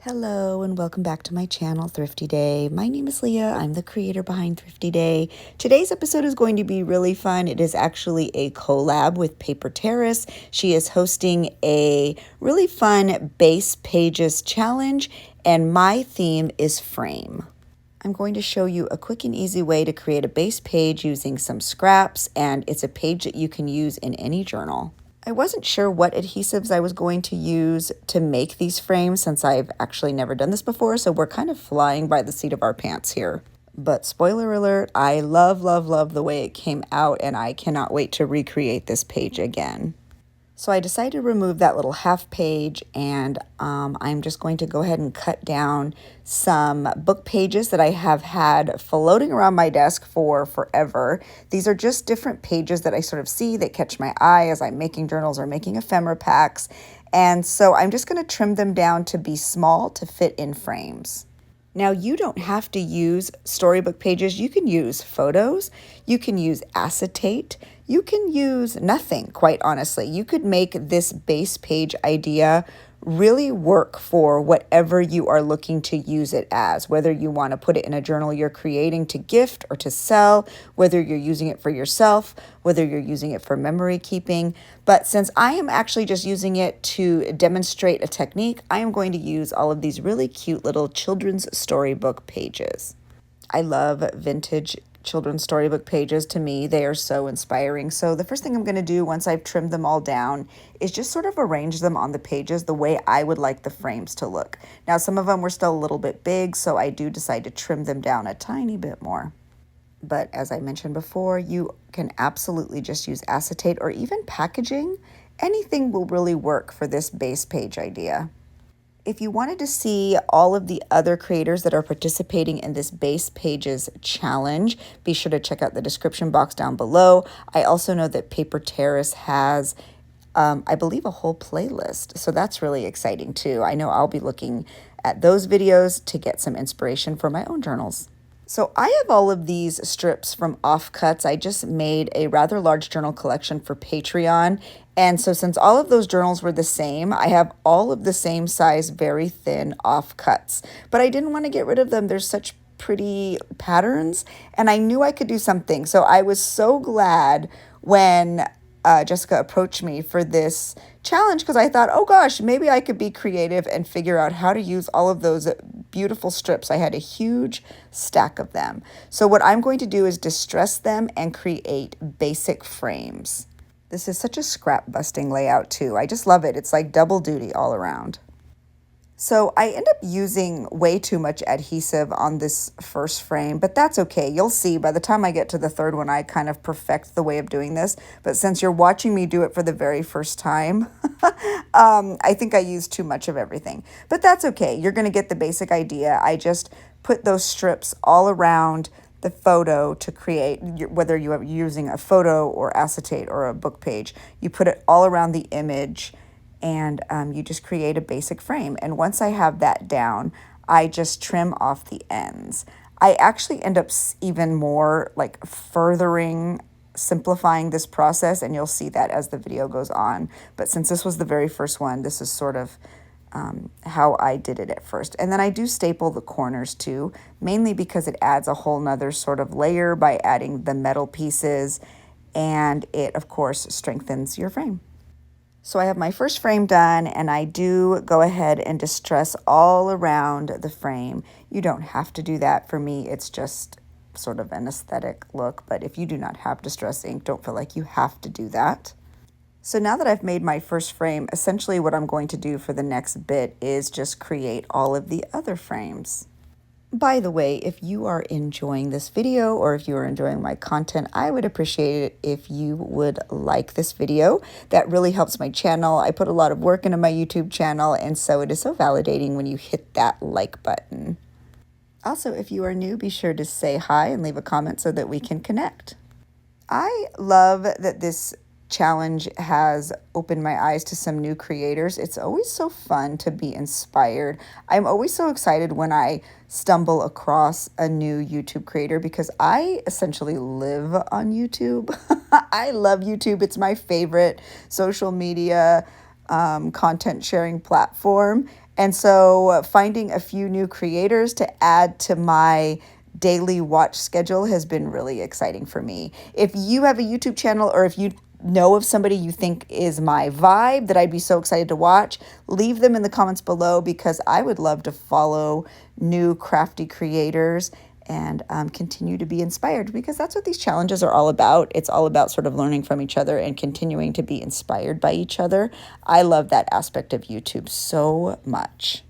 Hello and welcome back to my channel, Thrifty Day. My name is Leah. I'm the creator behind Thrifty Day. Today's episode is going to be really fun. It is actually a collab with Paper Terrace. She is hosting a really fun base pages challenge, and my theme is frame. I'm going to show you a quick and easy way to create a base page using some scraps, and it's a page that you can use in any journal. I wasn't sure what adhesives I was going to use to make these frames since I've actually never done this before, so we're kind of flying by the seat of our pants here. But spoiler alert, I love the way it came out, and I cannot wait to recreate this page again. So I decided to remove that little half page, and I'm just going to go ahead and cut down some book pages that I have had floating around my desk for forever. These are just different pages that I sort of see that catch my eye as I'm making journals or making ephemera packs. And so I'm just going to trim them down to be small to fit in frames. Now, you don't have to use storybook pages. You can use photos. You can use acetate. You can use nothing, quite honestly. You could make this base page idea really work for whatever you are looking to use it as, whether you want to put it in a journal you're creating to gift or to sell, whether you're using it for yourself, whether you're using it for memory keeping. But since I am actually just using it to demonstrate a technique, I am going to use all of these really cute little children's storybook pages. I love vintage children's storybook pages. To me, they are so inspiring. So the first thing I'm going to do once I've trimmed them all down is just sort of arrange them on the pages the way I would like the frames to look. Now, some of them were still a little bit big, so I do decide to trim them down a tiny bit more. But as I mentioned before, you can absolutely just use acetate or even packaging. Anything will really work for this base page idea. If you wanted to see all of the other creators that are participating in this base pages challenge, be sure to check out the description box down below. I also know that Paper Terrace has, I believe, a whole playlist. So that's really exciting too. I know I'll be looking at those videos to get some inspiration for my own journals. So I have all of these strips from Offcuts. I just made a rather large journal collection for Patreon. And so since all of those journals were the same, I have all of the same size, very thin offcuts. But I didn't want to get rid of them. There's such pretty patterns, and I knew I could do something. So I was so glad when Jessica approached me for this challenge, because I thought, oh gosh, maybe I could be creative and figure out how to use all of those beautiful strips. I had a huge stack of them. So what I'm going to do is distress them and create basic frames. This is such a scrap busting layout too. I just love it. It's like double duty all around. So I end up using way too much adhesive on this first frame, but that's okay. You'll see by the time I get to the third one, I kind of perfect the way of doing this. But since you're watching me do it for the very first time, I think I used too much of everything. But that's okay. You're going to get the basic idea. I just put those strips all around the photo to create, whether you are using a photo or acetate or a book page, you put it all around the image, and you just create a basic frame. And once I have that down, I just trim off the ends. I actually end up even more like simplifying this process, and you'll see that as the video goes on. But since this was the very first one, this is sort of how I did it at first. And then I do staple the corners too, mainly because it adds a whole nother sort of layer by adding the metal pieces, and it of course strengthens your frame. So I have my first frame done, and I do go ahead and distress all around the frame. You don't have to do that. For me, it's just sort of an aesthetic look, but if you do not have distress ink, don't feel like you have to do that. So now that I've made my first frame, essentially what I'm going to do for the next bit is just create all of the other frames. By the way, if you are enjoying this video or if you are enjoying my content, I would appreciate it if you would like this video. That really helps my channel. I put a lot of work into my YouTube channel, and so it is so validating when you hit that like button. Also, if you are new, be sure to say hi and leave a comment so that we can connect. I love that this challenge has opened my eyes to some new creators. It's always so fun to be inspired. I'm always so excited when I stumble across a new YouTube creator because I essentially live on YouTube. I love YouTube. It's my favorite social media content sharing platform. And so finding a few new creators to add to my daily watch schedule has been really exciting for me. If you have a YouTube channel, or if you know of somebody you think is my vibe that I'd be so excited to watch, leave them in the comments below, because I would love to follow new crafty creators and continue to be inspired, because that's what these challenges are all about. It's all about sort of learning from each other and continuing to be inspired by each other. I love that aspect of YouTube so much.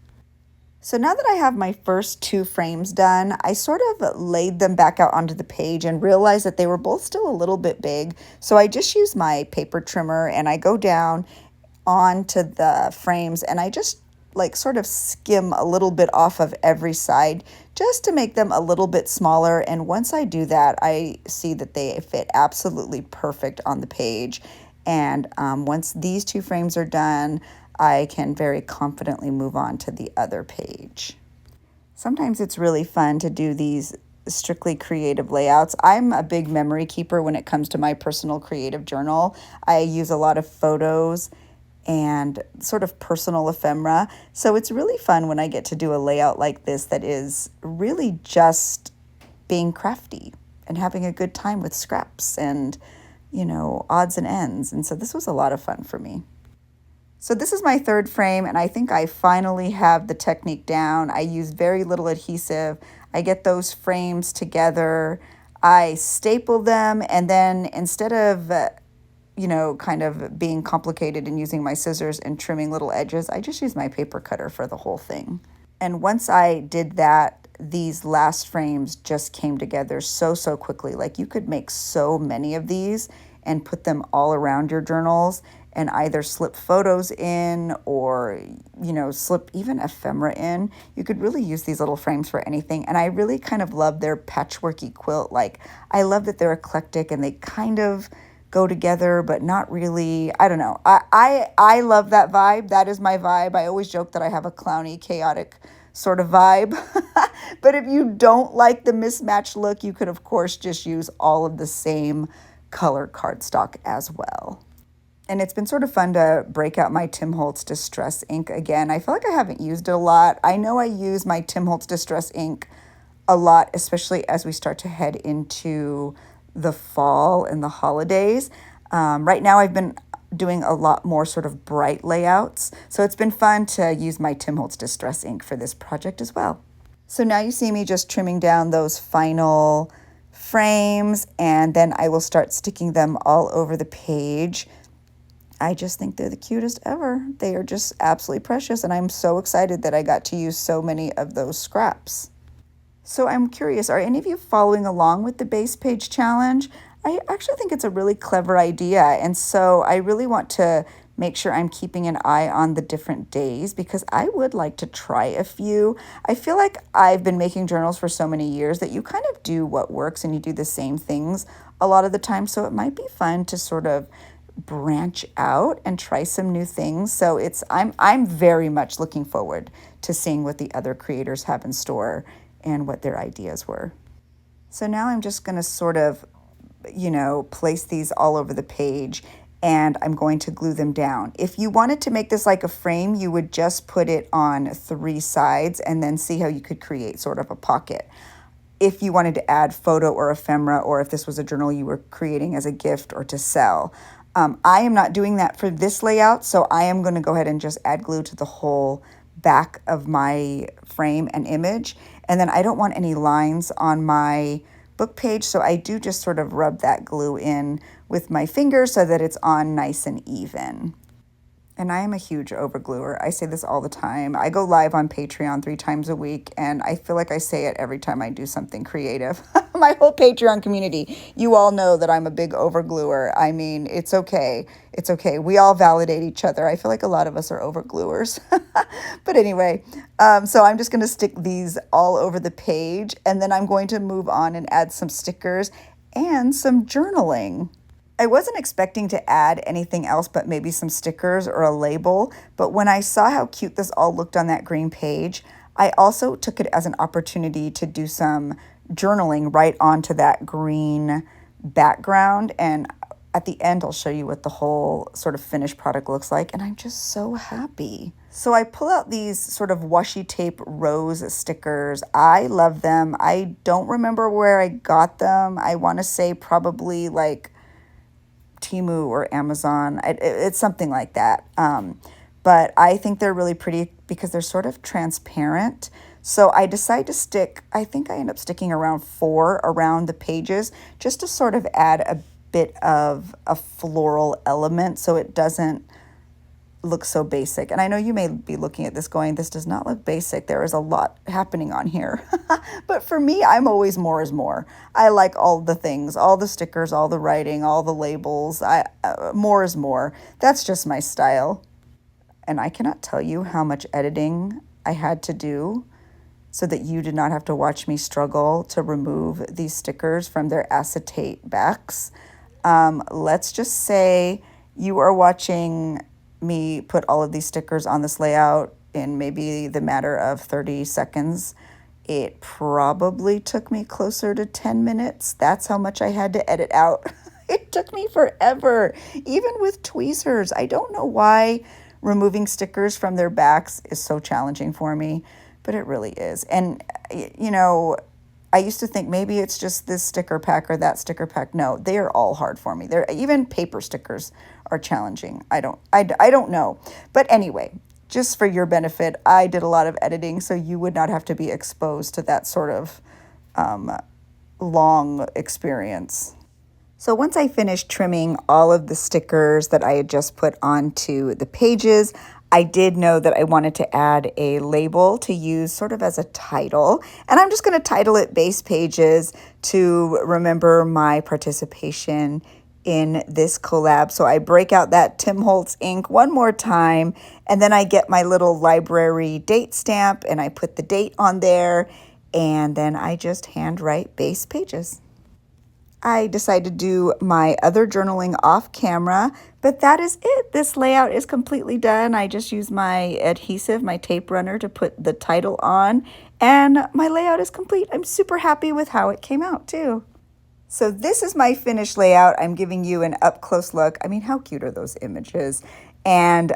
So now that I have my first 2 frames done, I sort of laid them back out onto the page and realized that they were both still a little bit big. So I just use my paper trimmer and I go down onto the frames and I just like sort of skim a little bit off of every side just to make them a little bit smaller. And once I do that, I see that they fit absolutely perfect on the page. And once these 2 frames are done, I can very confidently move on to the other page. Sometimes it's really fun to do these strictly creative layouts. I'm a big memory keeper when it comes to my personal creative journal. I use a lot of photos and sort of personal ephemera. So it's really fun when I get to do a layout like this that is really just being crafty and having a good time with scraps and, odds and ends. And so this was a lot of fun for me. So this is my 3rd frame, and I think I finally have the technique down. I use very little adhesive. I get those frames together. I staple them, and then instead of, kind of being complicated and using my scissors and trimming little edges, I just use my paper cutter for the whole thing. And once I did that, these last frames just came together so quickly. Like, you could make so many of these and put them all around your journals and either slip photos in or, slip even ephemera in. You could really use these little frames for anything. And I really kind of love their patchworky quilt. Like, I love that they're eclectic and they kind of go together, but not really. I don't know. I love that vibe. That is my vibe. I always joke that I have a clowny, chaotic sort of vibe. But if you don't like the mismatched look, you could, of course, just use all of the same color cardstock as well. And it's been sort of fun to break out my Tim Holtz Distress ink again. I feel like I haven't used it a lot. I know I use my Tim Holtz Distress ink a lot, especially as we start to head into the fall and the holidays. Right now I've been doing a lot more sort of bright layouts. So it's been fun to use my Tim Holtz Distress ink for this project as well. So now you see me just trimming down those final frames, and then I will start sticking them all over the page. I just think they're the cutest ever. They are just absolutely precious, and I'm so excited that I got to use so many of those scraps. So I'm curious, are any of you following along with the base page challenge? I actually think it's a really clever idea, and so I really want to make sure I'm keeping an eye on the different days, because I would like to try a few. I feel like I've been making journals for so many years that you kind of do what works and you do the same things a lot of the time, so it might be fun to sort of branch out and try some new things. So I'm very much looking forward to seeing what the other creators have in store and what their ideas were. So now I'm just going to sort of, place these all over the page, and I'm going to glue them down. If you wanted to make this like a frame, you would just put it on 3 sides and then see how you could create sort of a pocket. If you wanted to add photo or ephemera, or if this was a journal you were creating as a gift or to sell. I am not doing that for this layout, so I am going to go ahead and just add glue to the whole back of my frame and image. And then I don't want any lines on my book page, so I do just sort of rub that glue in with my finger so that it's on nice and even. And I am a huge overgluer. I say this all the time. I go live on Patreon 3 times a week, and I feel like I say it every time I do something creative. My whole Patreon community, you all know that I'm a big overgluer. I mean, it's okay. It's okay. We all validate each other. I feel like a lot of us are overgluers. But anyway, so I'm just going to stick these all over the page, and then I'm going to move on and add some stickers and some journaling. I wasn't expecting to add anything else but maybe some stickers or a label, but when I saw how cute this all looked on that green page, I also took it as an opportunity to do some journaling right onto that green background. And at the end, I'll show you what the whole sort of finished product looks like, and I'm just so happy. So I pull out these sort of washi tape rose stickers. I love them. I don't remember where I got them. I want to say probably like Temu or Amazon. It's something like that. But I think they're really pretty because they're sort of transparent. So I decide to stick, I think I end up sticking around 4 around the pages just to sort of add a bit of a floral element so it doesn't look so basic. And I know you may be looking at this going, this does not look basic. There is a lot happening on here. But for me, I'm always more is more. I like all the things, all the stickers, all the writing, all the labels. More is more. That's just my style. And I cannot tell you how much editing I had to do so that you did not have to watch me struggle to remove these stickers from their acetate backs. Let's just say you are watching me put all of these stickers on this layout in maybe the matter of 30 seconds. It probably took me closer to 10 minutes. That's how much I had to edit out. It took me forever, even with tweezers. I don't know why removing stickers from their backs is so challenging for me, but it really is. And, you know, I used to think maybe it's just this sticker pack or that sticker pack. No, they are all hard for me. Even paper stickers are challenging. I don't know. But anyway, just for your benefit, I did a lot of editing so you would not have to be exposed to that sort of long experience. So once I finished trimming all of the stickers that I had just put onto the pages, I did know that I wanted to add a label to use sort of as a title. And I'm just going to title it Base Pages to remember my participation in this collab. So I break out that Tim Holtz ink one more time, and then I get my little library date stamp and I put the date on there, and then I just handwrite Base Pages. I decided to do my other journaling off camera, but that is it. This layout is completely done. I just used my adhesive, my tape runner, to put the title on, and my layout is complete. I'm super happy with how it came out too. So this is my finished layout. I'm giving you an up close look. I mean, how cute are those images? And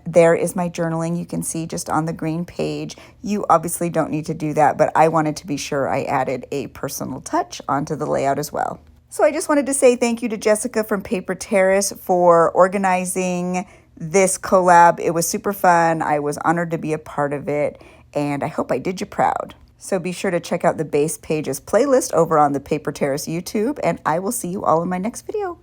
there is my journaling. You can see just on the green page. You obviously don't need to do that, but I wanted to be sure I added a personal touch onto the layout as well. So I just wanted to say thank you to Jessica from Paper Terrace for organizing this collab. It was super fun. I was honored to be a part of it, and I hope I did you proud. So be sure to check out the Base Pages playlist over on the Paper Terrace YouTube, and I will see you all in my next video.